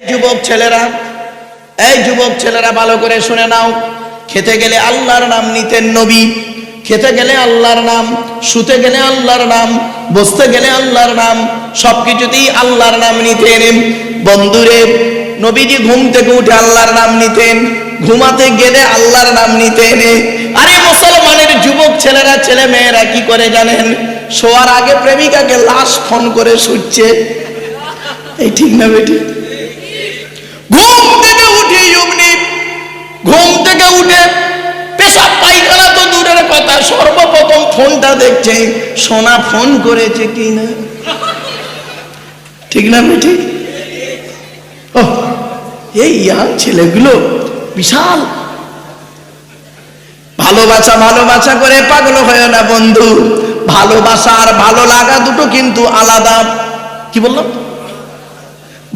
যুবক ছেলেরা ভালো করে শুনে নাও। খেতে গেলে আল্লাহর নাম নিতেন নবী, খেতে গেলে আল্লাহর নাম, শুতে গেলে আল্লাহর নাম, বসতে গেলে আল্লাহর নাম, সবকিছুতেই আল্লাহর নাম নিতেন। বন্ধুরে, নবীজি ঘুম থেকে উঠে আল্লাহর নাম নিতেন, ঘুমাতে গেলে আল্লাহর নাম নিতেন। আরে মুসলমানের যুবক ছেলেরা, ছেলে মেয়েরা কি করে জানেন? শোয়ার আগে প্রেমিকাকে লাশ ফোন করে শুচ্ছে। এই ঠিক না বেটি? ঘুম থেকে উঠে পেশাব পায়খানা তো দূরের কথা, সর্বপ্রথম ফোনটা দেখছে, সোনা ফোন করেছে কিনা। ঠিক না বেটি? এই ইয়াং ছেলেগুলো বিশাল ভালোবাসা করে পাগল হয় না বন্ধু। ভালোবাসা আর ভালো লাগা দুটো কিন্তু আলাদা। কি বললাম?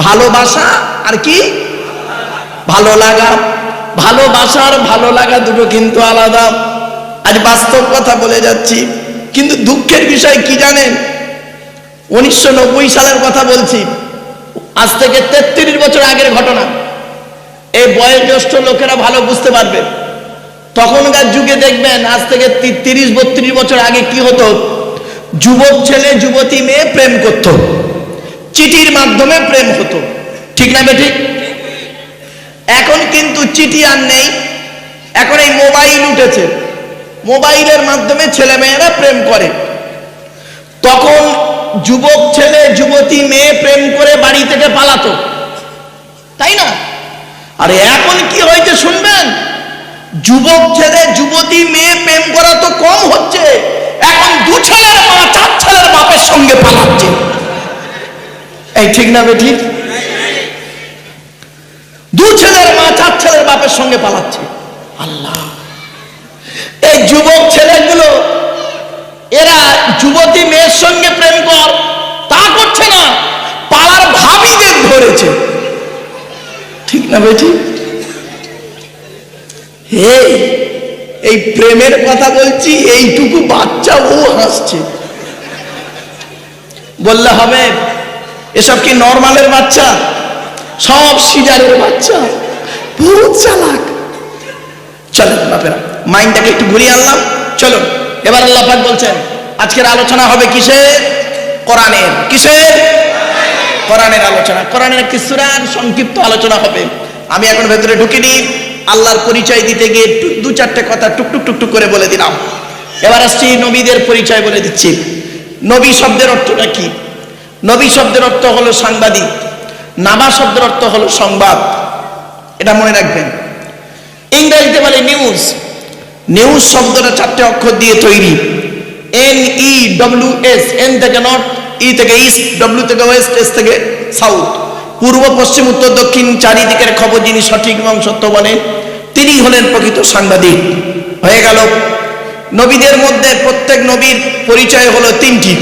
ভালোবাসা আর কি ভালো লাগা, ভালোবাসা আর ভালো লাগা দুটো কিন্তু আলাদা। আজ বাস্তব কথা বলে যাচ্ছি, কিন্তু দুঃখের বিষয় কি জানেন? 1990 সালের কথা বলছি, আজ থেকে 33 বছর আগের ঘটনা। এই বয়োজ্যেষ্ঠ লোকেরা ভালো বুঝতে পারবে। তখনকার যুগে দেখবেন, আজ থেকে 30-32 বছর আগে কি হতো? যুবক ছেলে যুবতী মেয়ে প্রেম করত, চিঠির মাধ্যমে প্রেম হতো। ঠিক না বেটি? এখন কিন্তু চিঠি আর নেই, এখন এই মোবাইল উঠেছে, মোবাইলের মাধ্যমে ছেলে মেয়েরা প্রেম করে। তখন যুবক ছেলে যুবতী মেয়ে প্রেম করে বাড়ি থেকে পালাতো, তাই না? আরে এখন কি হয়েছে শুনবেন? যুবক ছেলে যুবতী মেয়ে প্রেম করা তো কম হচ্ছে, এখন 2 ছেলের মা 4 ছেলের বাপের সঙ্গে পালাচ্ছে। এই ঠিক না বেটি? 2 ছেলের মা 4 ছেলের বাপের সঙ্গে পালাচ্ছে। আল্লাহ, এই যুবক ছেলেগুলো এরা যুবতী মেয়ের সঙ্গে প্রেম কর তা করছে না, পাড়ার ভাবিদের ধরেছে। ঠিক না বেটি? এই প্রেমের কথা বলছি, এইটুকু বাচ্চা ও হাসছে। বললে হবে এসব কি নরমালের বাচ্চা? সব সিজারের বাচ্চা, বহুত চালাক। চলো বাপেরা, মাইন্ডটাকে একটু ঘুরিয়ে আনলাম। চলো এবার আল্লাহ পাক বলছেন আজকের আলোচনা হবে কিসের? কোরআনের। কিসের? কোরআনের আলোচনা। কোরআনের একটি সূরার সংক্ষিপ্ত আলোচনা হবে। আমি এখন ভেতরে ঢুকিনি, আল্লাহর পরিচয় দিতে গিয়ে 2-4টে কথা টুকটুক করে বলে দিলাম। এবার আসছি নবীদের পরিচয় বলে দিচ্ছি। নবী শব্দের অর্থটা কি? নবী শব্দের অর্থ হলো সাংবাদিক, নাবা শব্দের অর্থ হলো সংবাদ। এটা মনে রাখবেন। ইংরেজিতে বলে নিউজ। নিউজ শব্দটা 4টে অক্ষর দিয়ে তৈরি। NEWS, এন থেকে নর্থ, ই থেকে ইস্ট, ডব্লিউ থেকে ওয়েস্ট, এস থেকে সাউথ। পূর্ব পশ্চিম উত্তর দক্ষিণ চারিদিকের খবর যিনি সঠিক এবং সত্য বলেন, তিনি হলেন প্রকৃত সাংবাদিক। হয়ে গেল। নবীদের মধ্যে প্রত্যেক নবীর পরিচয় হলো 3টি।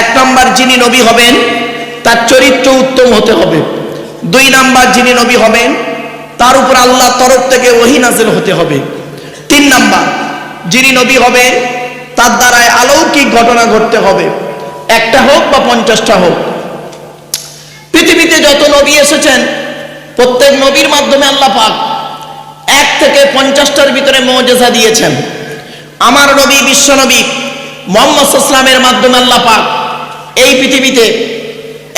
1 নম্বর, যিনি নবী হবেন তার চরিত্র উত্তম হতে হবে। 2 নম্বর, যিনি নবী হবেন তার উপর আল্লাহর তরফ থেকে ওহী নাযিল হতে হবে। 3 নম্বর, যিনি নবী হবেন তার দ্বারায় অলৌকিক ঘটনা ঘটতে হবে, 1টা হোক বা 50টা হোক। পৃথিবীতে যত নবী এসেছেন, প্রত্যেক নবীর মাধ্যমে আল্লাহ পাক 1 থেকে 50টার ভিতরে মুজিজা দিয়েছেন। আমার নবী বিশ্ব নবী মুহাম্মদ সাল্লাল্লাহু আলাইহি ওয়াসাল্লামের মাধ্যমে আল্লাহ পাক এই পৃথিবীতে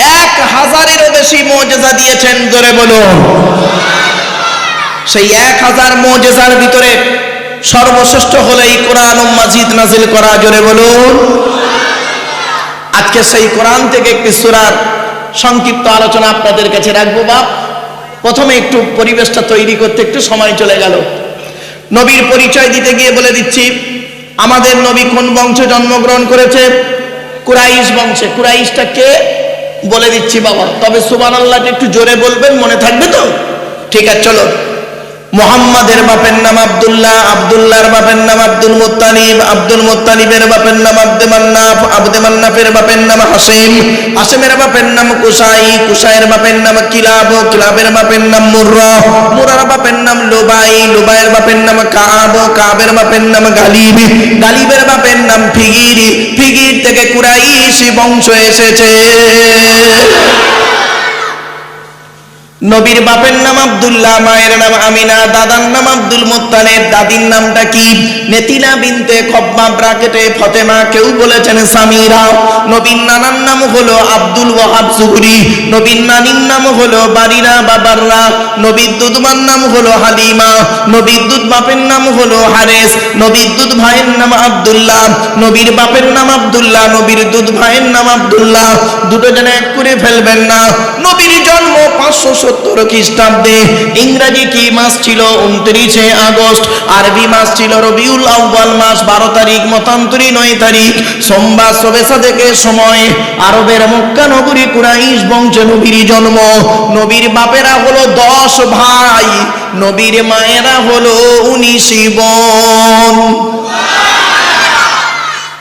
1000-এরও বেশি মুজিজা দিয়েছেন। জোরে বলুন। সেই 1000 মুজিজার ভিতরে সর্বশ্রেষ্ঠ হলো এই কোরআন মাজিদ নাজিল করা। জোরে বলুন। আজকে সেই কোরআন থেকে একটি সূরার সংক্ষিপ্ত আলোচনা আপনাদের কাছে রাখবো। বাপ, প্রথমে একটু পরিবেশটা তৈরি করতে একটু সময় চলে গেল। নবীর পরিচয় দিতে গিয়ে বলে দিচ্ছি, আমাদের নবী কোন বংশে জন্মগ্রহণ করেছে? কুরাইশ বংশে। কুরাইশটা কে বলে দিচ্ছি বাবা, তবে সুবহানাল্লাহটা একটু জোরে বলবেন, মনে থাকবে তো? ঠিক আছে, চলো। মুহাম্মাদের বাপের নাম আব্দুল্লাহ, আব্দুল্লাহর বাপের নাম আব্দুল মুত্তালিব, আব্দুল মুত্তালিবের বাপের নাম আব্দে মান্নাফ, আব্দে মান্নাফের বাপের নাম হাসিম, হাসিমের বাপের নাম কুসাই, কুসাইয়ের বাপের নাম কিলাব, কিলাবের বাপের নাম মুররা, মুররার বাপের নাম লুবাই, লুবাইয়ের বাপের নাম কাব, কাবের বাপের নাম গালিব, গালিবের বাপের নাম ফিগির, ফিগির থেকে কুরাইশ বংশ এসেছে। নবীর বাপের নাম আব্দুল্লাহ, মায়ের নাম আমিনা, দাদার নাম আব্দুল মুত্তালিব, দাদির নামটা কি? নেতিলা বিনতে খব্বাব ব্রাকেটে ফতেমা, কেউ বলেছেন সামিরা। নবীর নানার নাম হলো আব্দুল ওয়াহাব জুহরি, নবীর নানির নাম হলো বারিরা বা বাররা, নবীর দুধমার নাম হলো হালিমা, নবীর দুধ বাপের নাম হলো হারেস, নবীর দুধ ভাইয়ের নাম আব্দুল্লাহ, নবীর বাপের নাম আব্দুল্লাহ, নবীর দুধ ভাইয়ের নাম আব্দুল্লাহ, দুটো যেন এক করে ফেলবেন না। নবীর জন্ম 570 খ্রিস্টাব্দে। ইংরেজি কি মাস ছিল? 29 আগস্ট। আরবি মাস ছিল রবিউল আউয়াল মাস, 12 তারিখ, মতান্তরী 9 তারিখ, সোমবার সবেসা থেকে সময়। আরবের মক্কা নগরী কুরাইশ বংশে নবীর জন্ম। নবীর বাপেরা হলো 10 ভাই, নবীর মায়েরা হলো 19 বোন।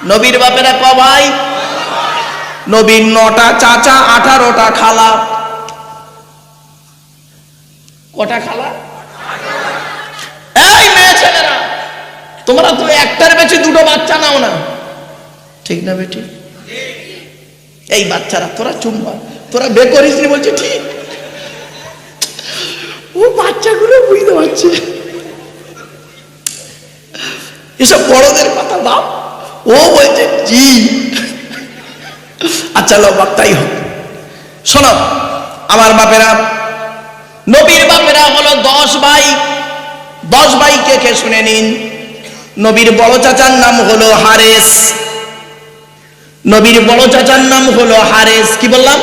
নবীর বাপেরা ক ভাই? নবীর 9টা চাচা, 18টা খালা। কটা খালা? এই মেয়ে ছেলেরা, তোমরা তো একটার বেশি দুটো বাচ্চা নাও না, ঠিক না বেটি? এই বাচ্চারা, তোরা চুম্বা, তোরা বে করিস নি বলছে ঠিক। ও বাচ্চাগুলো বুঝতে পারছে এসব বড়দের কথা। বাপ ও বলছে জি। আচ্ছা লো বাপ, তাই হোক। শোনো আমার বাপেরা, নবীর বাপেরা হলো 10 ভাই। 10 ভাই কে কে শুনে নিন। নবীর বড় চাচার নাম হলো হারেস, নবীর বড় চাচার নাম হলো হারেস। কি বললাম?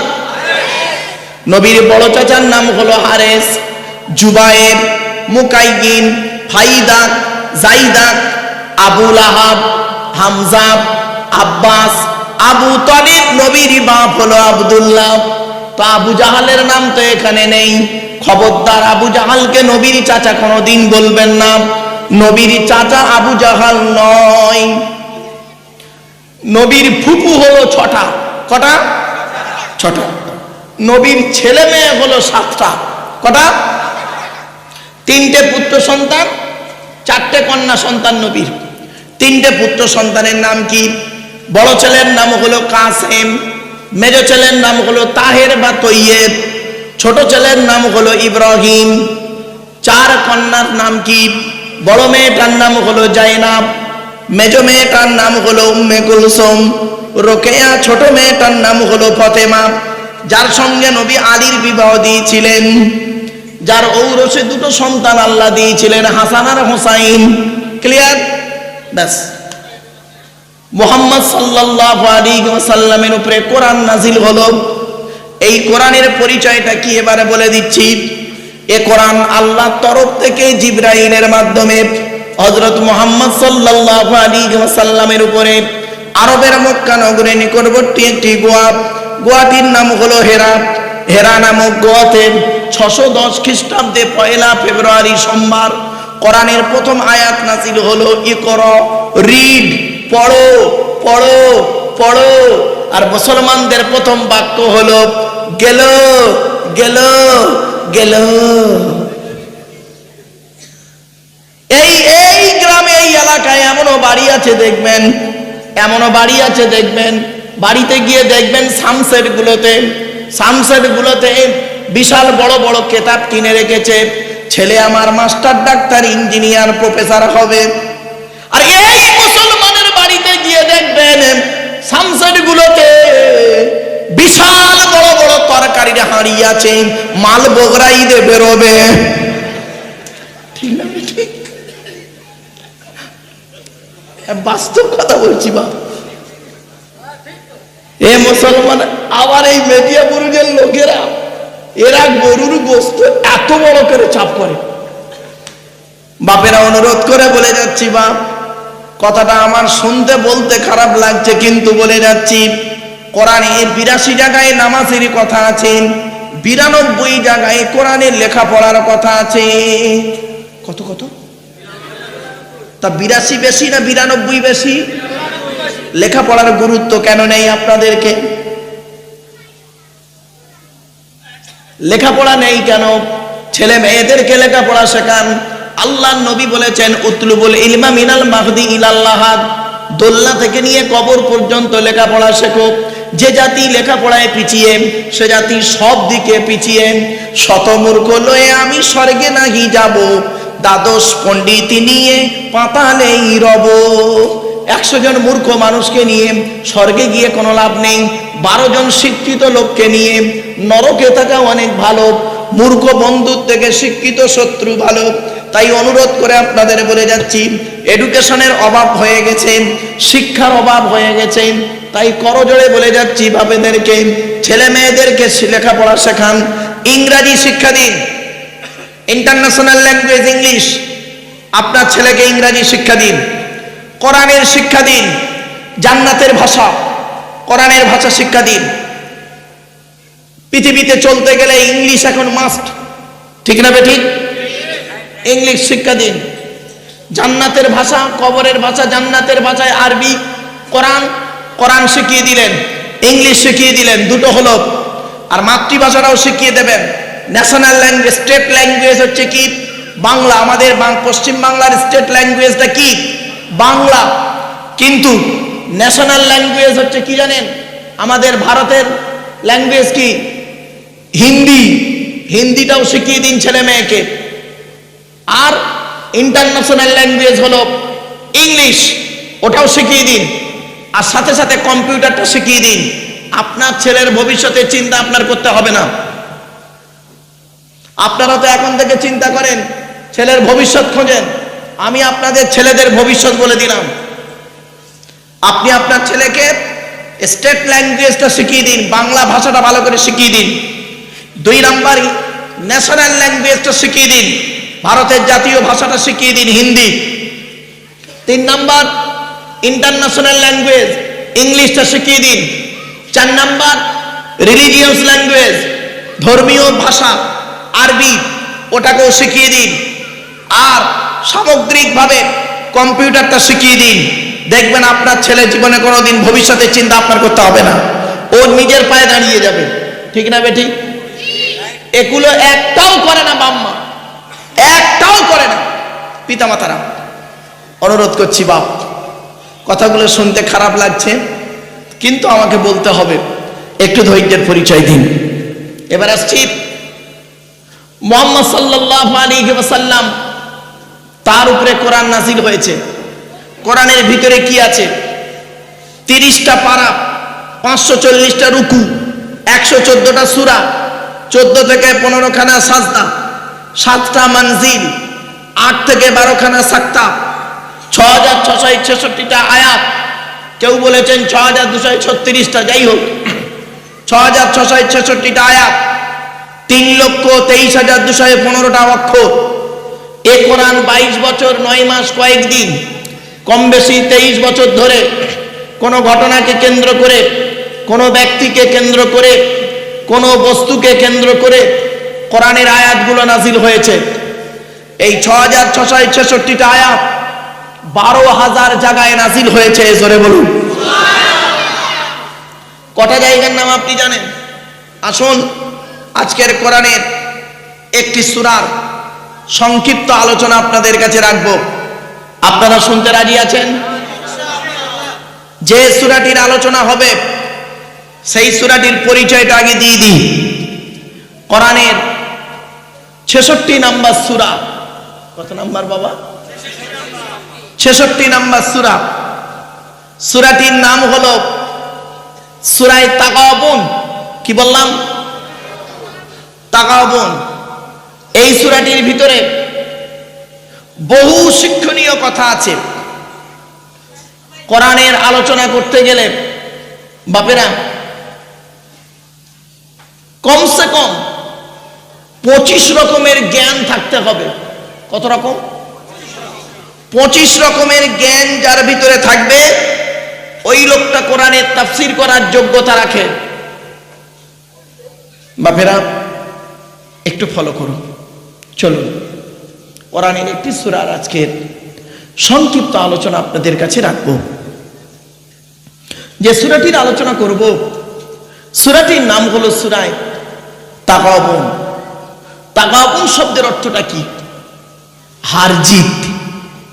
নবীর বড় চাচার নাম হলো হারেস। জুবায়ের, মুকাইগিন, ফাইদা, জাইদা, আবু লাহাব, হামজা, আব্বাস, আবু তালিব। নবীর বাপ হলো আব্দুল্লাহ। তো আবু জাহালের নাম তো এখানে নেই। খবরদার আবু জাহালকে নবীর চাচা কোনোদিন বলবেন না। নবীর চাচা আবু জাহাল নয়। নবীর ফুপু হলো 6টা। কটা? 6টা। নবীর ছেলে মেয়ে হলো 7টা। কটা? 3টে পুত্র সন্তান, 4টে কন্যা সন্তান নবীর। 3টে পুত্র সন্তানের নাম কি? বড় ছেলের নাম হলো কাসেম, মেজ ছেলের নাম হলো তাহের বা তৈয়েব, ছোট ছেলের নাম হলো ইব্রাহিম। 4 কন্যার নাম কি? বড় মেয়েটার নাম হলো জাইনাব, মেজ মেয়েটার নাম হলো উম্মে কুলসুম, রোকেয়া। ছোট মেয়েটার নাম হলো ফতেমা, যার সঙ্গে নবী আলীর বিবাহ দিয়েছিলেন, যার ঔরসে 2টো সন্তান আল্লাহ দিয়েছিলেন, হাসান আর হোসাইন। ক্লিয়ার? ব্যাস। মুহাম্মদ সাল্লাল্লাহু আলাইহি ওয়াসাল্লামের উপরে কোরআন নাজিল হলো। এই কোরআনের পরিচয়টা কি এবারে বলে দিচ্ছি। এ কোরআন আল্লাহর তরফ থেকে জিবরাইলের মাধ্যমে হযরত মুহাম্মদ সাল্লাল্লাহু আলাইহি ওয়াসাল্লামের উপরে আরবের মক্কা নগরের নিকটবর্তী একটি গোয়াটির নাম হলো হেরা। হেরা নামক গোয়াতে 610 খ্রিস্টাব্দে 1 ফেব্রুয়ারি সোমবার কোরআনের প্রথম আয়াত নাজিল হলো। ইকরা, রিড, পড়ো পড়ো পড়ো। আর মুসলমানদের প্রথম বাক্য হলো গেল গেল গেল। এই গ্রামে, এই এলাকায় এমনও বাড়ি আছে দেখবেন, এমনও বাড়ি আছে দেখবেন, বাড়িতে গিয়ে দেখবেন সামসেট গুলোতে বিশাল বড় বড় কেতাব কিনে রেখেছে, ছেলে আমার মাস্টার, ডাক্তার, ইঞ্জিনিয়ার, প্রফেসর হবে। আর এই মুসলমানের বাড়িতে গিয়ে দেখবেন সামসেট গুলোতে বিশাল বড় বড় তরকারির হাঁড়ি আছে, মাল বগরাই দিয়ে বেরোবে। ঠিক না? ঠিক বাস্তব কথা বলছি বা। এ মুসলমান। আবার এই মেদিয়াপুরের লোকেরা, এরা গরুর গোস্ত এত বড় করে চাপ করে। বাপেরা অনুরোধ করে বলে যাচ্ছি, বাপ কথাটা আমার শুনতে বলতে খারাপ লাগছে, কিন্তু বলে যাচ্ছি, কোরআনে 82 জায়গায় নামাজের কথা আছে, 92 জায়গায় কোরআনের লেখাপড়ার কথা আছে। কত কত? তা 82 বেশি না 92 বেশি? লেখাপড়ার গুরুত্ব কেন নেই আপনাদেরকে? লেখাপড়া নেই কেন? ছেলে মেয়েদেরকে লেখাপড়া শেখান। আল্লাহর নবী বলেছেন উতলুবুল ইলমা মিনাল মাহদি ইলাল লাহাদ, দোলনা থেকে নিয়ে কবর পর্যন্ত লেখাপড়া শেখো। যে জাতি লেখাপড়ায় পিছিয়ে সে জাতি সব দিকে পিছিয়ে। শতমূর্খ লয়ে আমি স্বর্গে নাহি যাব, দ্বাদশ পণ্ডিত নিয়ে পাতালেই রব। 100 জন মূর্খ মানুষকে নিয়ে স্বর্গে গিয়ে কোনো লাভ নেই, 12 জন শিক্ষিত লোককে নিয়ে নরকে থাকা অনেক ভালো। মূর্খ বন্ধুর থেকে শিক্ষিত শত্রু ভালো। তাই অনুরোধ করে আপনাদের বলে যাচ্ছি, এডুকেশনের অভাব হয়ে গেছে, শিক্ষার অভাব হয়ে গেছে। তাই করজোড়ে বলে যাচ্ছি বাপেদেরকে, ছেলে মেয়েদেরকে লেখাপড়া শেখান, ইংরাজি শিক্ষা দিন, ইন্টারন্যাশনাল ল্যাঙ্গুয়েজ ইংলিশ। আপনার ছেলেকে ইংরাজি শিক্ষা দিন, কোরআনের শিক্ষা দিন, জান্নাতের ভাষা কোরআনের ভাষা শিক্ষা দিন। পৃথিবীতে চলতে গেলে ইংলিশ এখন মাস্ট, ঠিক না বেঠিক? ইংলিশ শিক্ষা দিন। জান্নাতের ভাষা, কবরের ভাষা, জান্নাতের ভাষায় আরবি, কোরআন, কোরআন শিখিয়ে দিলেন, ইংলিশ শিখিয়ে দিলেন, দুটো হলো। আর মাতৃভাষাটাও শিখিয়ে দেবেন। ন্যাশনাল ল্যাঙ্গুয়েজ, স্টেট ল্যাঙ্গুয়েজ হচ্ছে কি? বাংলা। আমাদের পশ্চিম বাংলার স্টেট ল্যাঙ্গুয়েজটা কি? বাংলা। কিন্তু ন্যাশনাল ল্যাঙ্গুয়েজ হচ্ছে কি জানেন? আমাদের ভারতের ল্যাঙ্গুয়েজ কি? হিন্দি। হিন্দিটাও শিখিয়ে দিন ছেলে মেয়েকে। আর ইন্টারন্যাশনাল ল্যাঙ্গুয়েজ হলো ইংলিশ, ওটাও শিখিয়ে দিন। আর সাথে সাথে কম্পিউটারটা শিখিয়ে দিন। আপনার ছেলের ভবিষ্যতের চিন্তা আপনার করতে হবে না। আপনারা তো এখন থেকে চিন্তা করেন, ছেলের ভবিষ্যৎ খোঁজেন। আমি আপনাদের ছেলেদের ভবিষ্যৎ বলে দিলাম। আপনি আপনার ছেলেকে স্টেট ল্যাঙ্গুয়েজটা শিখিয়ে দিন, বাংলা ভাষাটা ভালো করে শিখিয়ে দিন। 2 নাম্বার ন্যাশনাল ল্যাঙ্গুয়েজটা শিখিয়ে দিন, ভারতের জাতীয় ভাষাটা শিখিয়ে দিন, হিন্দি। 3 নাম্বার ইন্টারন্যাশনাল ল্যাঙ্গুয়েজ ইংলিশটা শিখিয়ে দিন। 4 নাম্বার রিলিজিয়াস ল্যাঙ্গুয়েজ, ধর্মীয় ভাষা আরবি, ওটাকেও শিখিয়ে দিন। আর সামগ্রিকভাবে কম্পিউটারটা শিখিয়ে দিন। দেখবেন আপনার ছেলে জীবনে কোনোদিন ভবিষ্যতের চিন্তা আপনার করতে হবে না, ও নিজের পায়ে দাঁড়িয়ে যাবে, ঠিক না বেঠিক? এগুলো একটাও করে না বাম্মা, একটাও করে না পিতামাতারা। অনুরোধ করছি বাপ, কথাগুলো শুনতে খারাপ লাগছে কিন্তু আমাকে বলতে হবে, একটু ধৈর্যের পরিচয় দিন। এবার আসছি মুহাম্মদ সাল্লাল্লাহু আলাইহি ওয়াসাল্লাম, তার উপরে কোরআন নাযিল হয়েছে। কোরআনের ভিতরে কি আছে? 30টা পারা, 540টা রুকু, 114টা সূরা, 14 থেকে 15 খানা সাজদা, 7টা মানজিল, 8 থেকে 12 খানা সাক্তা, 6666টা আয়াত। কেউ বলেছেন 6236টা, যাই হোক 6666টা আয়াত, 3,23,215টা অক্ষর। এ কোরআন 22 বছর 9 মাস কয়েকদিন, কম বেশি 23 বছর ধরে কোনো ঘটনাকে কেন্দ্র করে, কোনো ব্যক্তিকে কেন্দ্র করে, কোনো বস্তুকে কেন্দ্র করে কোরআনের আয়াতগুলো নাজিল হয়েছে। এই 6666টা আয়াত 12,000 জায়গায় নাজিল হয়েছে। জোরে বলুন কটা জায়গার নাম আপনি জানেন? আসুন আজকের কোরআনের একটি সূরার সংক্ষিপ্ত আলোচনা আপনাদের কাছে রাখব। আপনারা শুনতে রাজি আছেন? যে সূরাটির আলোচনা হবে সেই সূরাটির পরিচয়টা আগে দিয়ে দিই। কোরআনের 66 নাম্বার সূরা। কত নাম্বার বাবা? 66 নাম্বার সূরা। সূরাটির নাম হলো সূরা তাগাবুন। কি বললাম? তাগাবুন। এই সূরাটির ভিতরে বহু শিক্ষণীয় কথা আছে। কোরআনের আলোচনা করতে গেলে বাপেরা কমসে কম 25 রকমের জ্ঞান থাকতে হবে। কত রকম? 25 রকমের জ্ঞান যার ভিতরে থাকবে ওই লোকটা কোরআনের তাফসীর করার যোগ্যতা রাখে। বাপেরা একটু ফলো করুন, চলুন কোরআনের একটি সূরার আজকের সংক্ষিপ্ত আলোচনা আপনাদের কাছে রাখব। যে সূরাটির আলোচনা করব সূরাটির নাম হলো সূরা তাগাবুন। তাগাবুন শব্দের অর্থটা কি? হার জিত।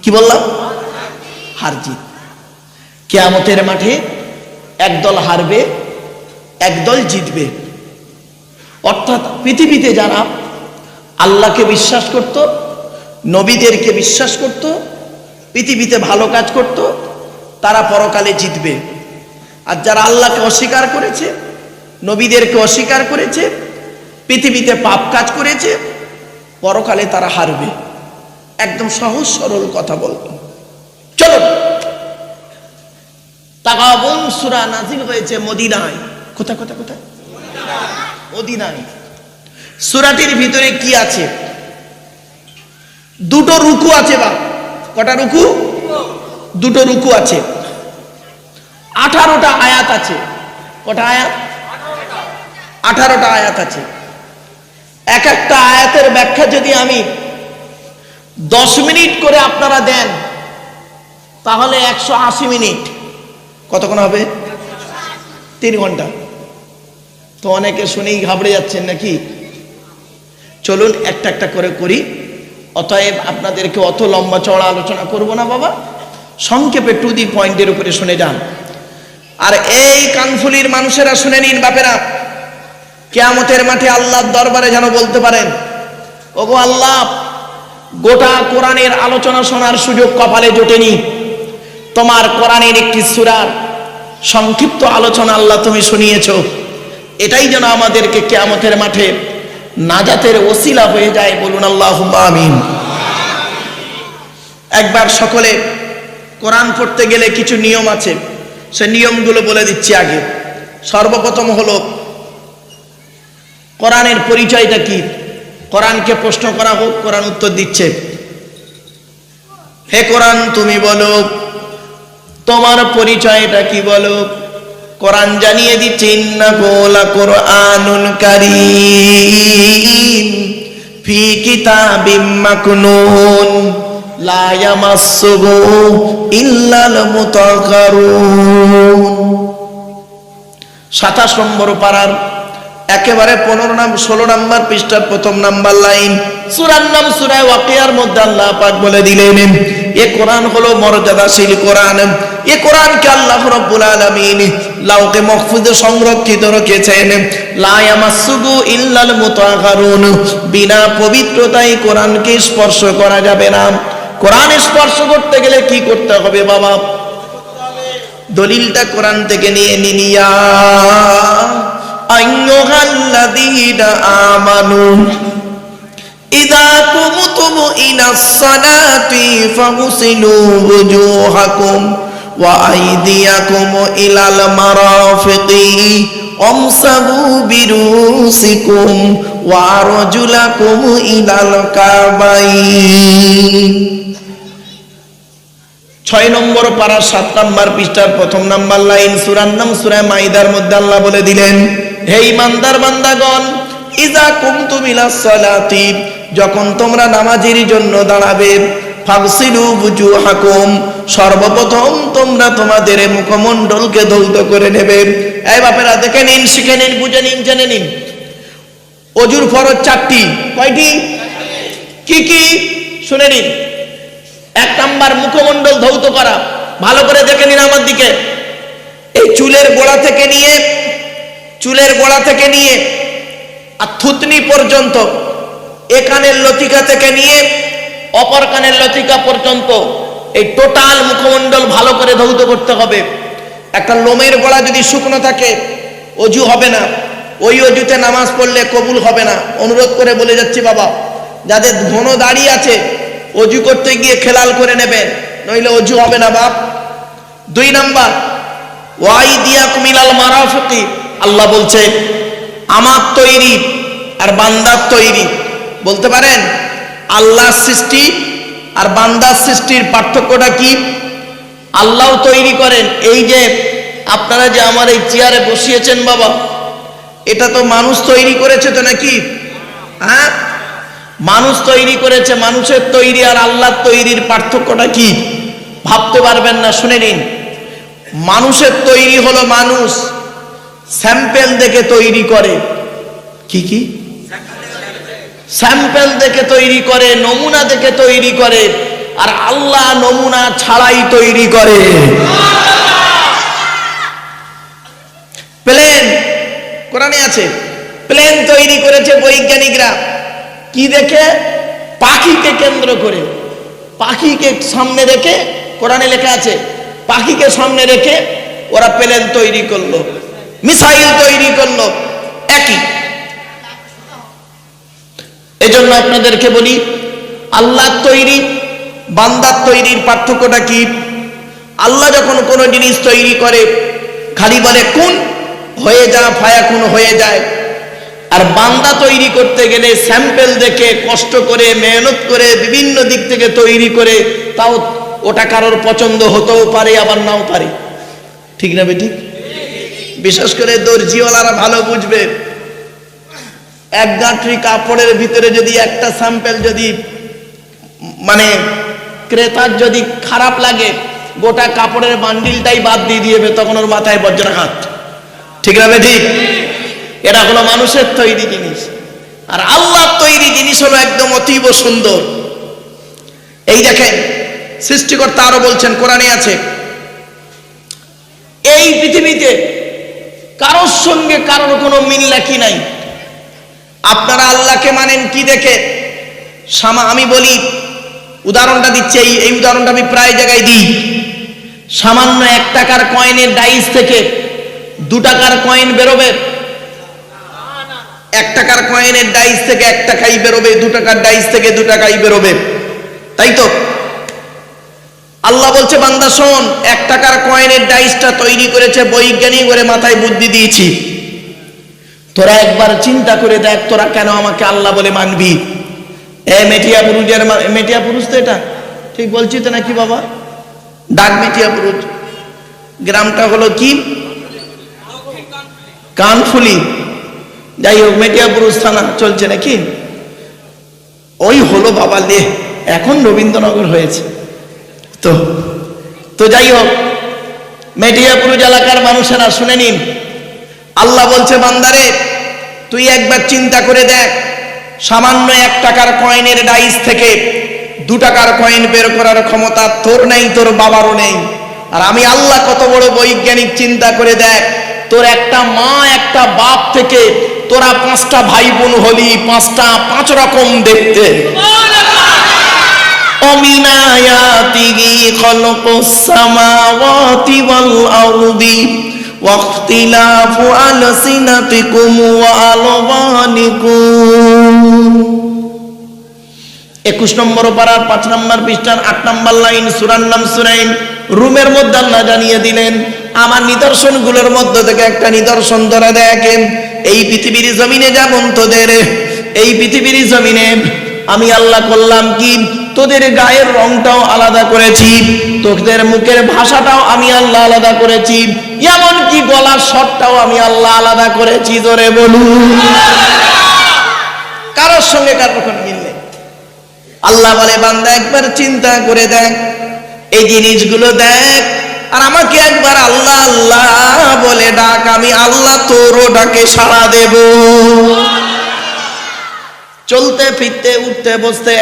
কি বললাম? হার জিত। কিয়ামতের মাঠে একদল হারবে একদল জিতবে। অর্থাৎ পৃথিবীতে যারা আল্লাহকে বিশ্বাস করত, নবীদেরকে বিশ্বাস করত, পৃথিবীতে ভালো কাজ করত, তারা পরকালে জিতবে। আর যারা আল্লাহকে অস্বীকার করেছে, নবীদেরকে অস্বীকার করেছে, পৃথিবীতে পাপ কাজ করেছে, পরকালে তারা হারবে। একদম সহজ সরল কথা বলব। চলো তাগাবুন সূরা নাজিল হয়েছে মদিনায়। কোথায় কোথায় কোথায়? মদিনায়। সূরাটির ভিতরে কি আছে? দুটো রুকু আছে। বা কটা রুকু? দুটো রুকু আছে। 18টা আয়াত আছে। কটা আয়াত? 18টা আয়াত আছে। এক একটা আয়াতের ব্যাখ্যা যদি আমি 10 মিনিট করে আপনারা দেন, তাহলে 180 মিনিট। কতক্ষণ হবে? 3 ঘন্টা। তো অনেকে শুনেই ঘাবড়ে যাচ্ছেন নাকি? চলুন একটা একটা করে করি। অতএব আপনাদেরকে অত লম্বা চড়া আলোচনা করব না বাবা, সংক্ষেপে টু দি পয়েন্টের উপরে শুনে যান। আর এই কানফুলির মানুষেরা শুনে নিন বাপেরা, কিয়ামতের মাঠে আল্লাহর দরবারে যেন বলতে পারেন, ওগো আল্লাহ, গোটা কোরআনের আলোচনা শোনার সুযোগ কপালে জোটেনি, তোমার কোরআনের একটি সূরার সংক্ষিপ্ত আলোচনা আল্লাহ তুমি শুনিয়েছো, এটাই যেন আমাদেরকে কিয়ামতের মাঠে নাজাতের ওসিলা হয়ে যায়। বলুন আল্লাহুম্মা আমিন। একবার সকলে কোরআন পড়তে গেলে কিছু নিয়ম আছে, সে নিয়মগুলো বলে দিচ্ছি আগে। সর্বপ্রথম হলো কোরআনের পরিচয়টা কি। কোরআনকে প্রশ্ন করা হোক, কোরআন উত্তর দিচ্ছে, হে কোরআন তুমি বলো তোমার পরিচয়টা কি বলো। কোরআন জানিয়ে দিচ্ছে, ইন্নাহু লাকুরআনুন কারীম ফি কিতাবিম মাকনুন লা ইয়ামাসসুহু ইল্লাল মুতাহহারুন। 27 নম্বর পারার একেবারে 16 নম্বর পৃষ্ঠার প্রথম নাম্বার লাইন। সূরার নাম সূরা ওয়াকিয়ার মধ্যে আল্লাহ পাক বলে দিলেন, এ কোরআন হলো মর্যাদাশীল কোরআন। এ কোরআনকে আল্লাহ রাব্বুল আলামিন লাউকে মাহফুজে সংরক্ষিত রেখেছেন। লা ইয়ামাসসুহু ইল্লাল মুতাহহারুন, বিনা পবিত্রতায় কোরআনকে স্পর্শ করা যাবে না। কোরআন স্পর্শ করতে গেলে কি করতে হবে বাবা? দলিলটা কোরআন থেকে নিয়ে নিনিয়া। আইয়ুহাল্লাযীনা আমানু ইযা কুমতুম ইলাস সালাতি ফাগসিলু ওয়ুজুহাকুম ওয়া আইদিয়াকুম ইলাল মারাফিকি ওয়ামসাহু বিরুসিকুম ওয়া আরজুলাকুম ইলাল কাবাইন। 6 নম্বর পারা 7 নম্বর পৃষ্ঠার প্রথম নাম্বার লাইন। সূরার নাম সূরা মাইদার মধ্যে আল্লাহ বলে দিলেন, হে ঈমানদার বান্দাগণ, ইযা কুমতুম ইলাস সালাতি, যখন তোমরা নামাজের জন্য দাঁড়াবে, ফাগসিলু ওয়ুজুহাকুম, সর্বপ্রথম তোমরা তোমাদের মুখমণ্ডলকে ধৌত করে নেবে। এই বাপেরা দেখে নিন, শিখে নিন, বুঝে নিন, জেনে নিন। ওযুর ফরজ 4টি। কয়টি? কি কি? শুনে নিন। 1 নাম্বার মুখমণ্ডল ধৌত করা। ভালো করে দেখে নিন আমার দিকে। এই চুলের গোড়া থেকে নিয়ে আর থুতনি পর্যন্ত, এ কানের লতিকা থেকে নিয়ে অপর কানের লতিকা পর্যন্ত, এই টোটাল মুখমণ্ডল ভালো করে ধৌত করতে হবে। একটা লোমের গোড়া যদি শুকনো থাকে অজু হবে না, ওই অজুতে নামাজ পড়লে কবুল হবে না। অনুরোধ করে বলে যাচ্ছি বাবা, যাদের ঘন দাড়ি আছে অজু করতে গিয়ে খেলাল করে নেবেন, নইলে অজু হবে না বাপ। 2 নাম্বার ওয়াইদিয়াকুম ইলাল মারাফিকি, আল্লাহ বলছে আমার তৈরি আর বান্দার তৈরি। বলতে পারেন আল্লাহর সৃষ্টি আর বান্দার সৃষ্টির পার্থক্যটা কি? আল্লাহ তৈরি করেন। এই যে আপনারা যে আমার এই চেয়ারে বসিয়েছেন বাবা, এটা তো মানুষ তৈরি করেছে তো নাকি? হ্যাঁ, মানুষ তৈরি করেছে। মানুষের তৈরি আর আল্লাহর তৈরির পার্থক্যটা কি? ভাবতে পারবেন না, শুনে নিন। মানুষের তৈরি হলো মানুষ স্যাম্পেল দেখে তৈরি করে। কি কি? স্যাম্পেল দেখে তৈরি করে, নমুনা দেখে তৈরি করে। আর আল্লাহ নমুনা ছাড়াই তৈরি করে। প্লেন কোরআনে আছে। প্লেন তৈরি করেছে বৈজ্ঞানিকরা কি দেখে? পাখিকে কেন্দ্র করে, পাখিকে সামনে রেখে, কোরআনে লেখা আছে পাখিকে সামনে রেখে ওরা প্লেন তৈরি করলো, মিসাইল তৈরি করলো। একই। এজন্য আপনাদেরকে বলি, আল্লাহর তৈরি বান্দার তৈরির পার্থক্যটা কি? আল্লাহ যখন কোনো জিনিস তৈরি করে খালি বলে কুন, হয়ে যা, ফায়াকুন হয়ে যায়। আর বান্দা তৈরি করতে গেলে স্যাম্পল দেখে, কষ্ট করে, মেহনত করে, বিভিন্ন দিক থেকে তৈরি করে, তাও ওটা কারোর পছন্দ হতেও পারে, আবার নাও পারে। ঠিক না বেঠিক? বিশেষ করে দর্জিওয়ালারা ভালো বুঝবে। এক গাঁটরি কাপড়ের ভিতরে যদি একটা স্যাম্পল যদি মানে ক্রেতার যদি খারাপ লাগে, গোটা কাপড়ের বান্ডিলটাই বাদ দিয়ে দিবে, তখন ওর মাথায় বজ্রাঘাত। ঠিক না বেঠিক? এটা হলো মানুষের তৈরি জিনিস। আর আল্লাহর তৈরি জিনিস হলো একদম অতীব সুন্দর। এই দেখেন, সৃষ্টিকর্তা আরো বলছেন, কোরআনে আছে, এই পৃথিবীতে কারোর সঙ্গে কারোর কোনো মিল কি নাই। আপনারা আল্লাহকে মানেন কি দেখে? আমি বলি, উদাহরণটা দিচ্ছি, এই উদাহরণটা আমি প্রায় জায়গায় দিই। সামান্য 1 টাকার কয়েনের ডাইস থেকে 2 টাকার কয়েন বেরোবে? 1 টাকার কয়েনের ডাইস থেকে 1 টাকাই বেরোবে, 2 টাকার ডাইস থেকে 2 টাকাই বেরোবে, তাই তো? আল্লাহ বলছে, বান্দা শোন, 1 টাকার কয়েনের ডাইসটা তৈরি করেছে বৈজ্ঞানিক, করে মাথায় বুদ্ধি দিয়েছি। তোরা একবার চিন্তা করে দেখ, তোরা কেন আমাকে আল্লাহ বলে মানবি? মেটিয়া পুরুষ তো, এটা ঠিক বলছি তো নাকি বাবা? ডাক মেটিয়া পুরুষ, গ্রামটা হলো কি? কানফুলি। যাই হোক, মেটিয়া পুরুষ থানা চলছে নাকি? ওই হলো বাবা লে, এখন রবীন্দ্রনগর হয়েছে। তো যাই হোক, মেটিয়াপুর এলাকার মানুষেরা শুনে নিন, আল্লাহ বলছে, বান্দারে তুই একবার চিন্তা করে দেখ, সামান্য 1 টাকার কয়েনের ডাইস থেকে 2 টাকার কয়েন বের করার ক্ষমতা তোর নেই, তোর বাবারও নেই। আর আমি আল্লাহ কত বড় বৈজ্ঞানিক, চিন্তা করে দেখ, তোর একটা মা একটা বাপ থেকে তোরা 5টা ভাই বোন হলি, 5 রকম দেখতে। ومن آياته خلق السماوات والأرض واختلاف ألسنتكم وألوانكم। 21 নম্বর পারার 5 নম্বর পৃষ্ঠার 8 নম্বর লাইন, সূরার নাম সূরা রুমের মধ্যে আল্লাহ জানিয়ে দিলেন, আমার নিদর্শনগুলোর মধ্যে থেকে একটা নিদর্শন ধরে দেখেন, এই পৃথিবীর জমিনে যেমন তোদের, এই পৃথিবীর জমিনে আমি আল্লাহ করলাম কি, তোদের গায়ের রংটাও আলাদা করেছি, তোদের মুখের ভাষাটাও আমি আল্লাহ আলাদা করেছি, এমনকি গলার স্বরটাও আমি আল্লাহ আলাদা করেছি। জোরে বলুন। কারোর সঙ্গে কারোর কোনো মিল নেই। আল্লাহ বলে, বান্দা একবার চিন্তা করে দেখ, এই জিনিসগুলো দেখ, আর আমাকে একবার আল্লাহ আল্লাহ বলে ডাক, আমি আল্লাহ তোরও ডাকে সাড়া দেব। চলতে ফিরতে, উঠতে বসতে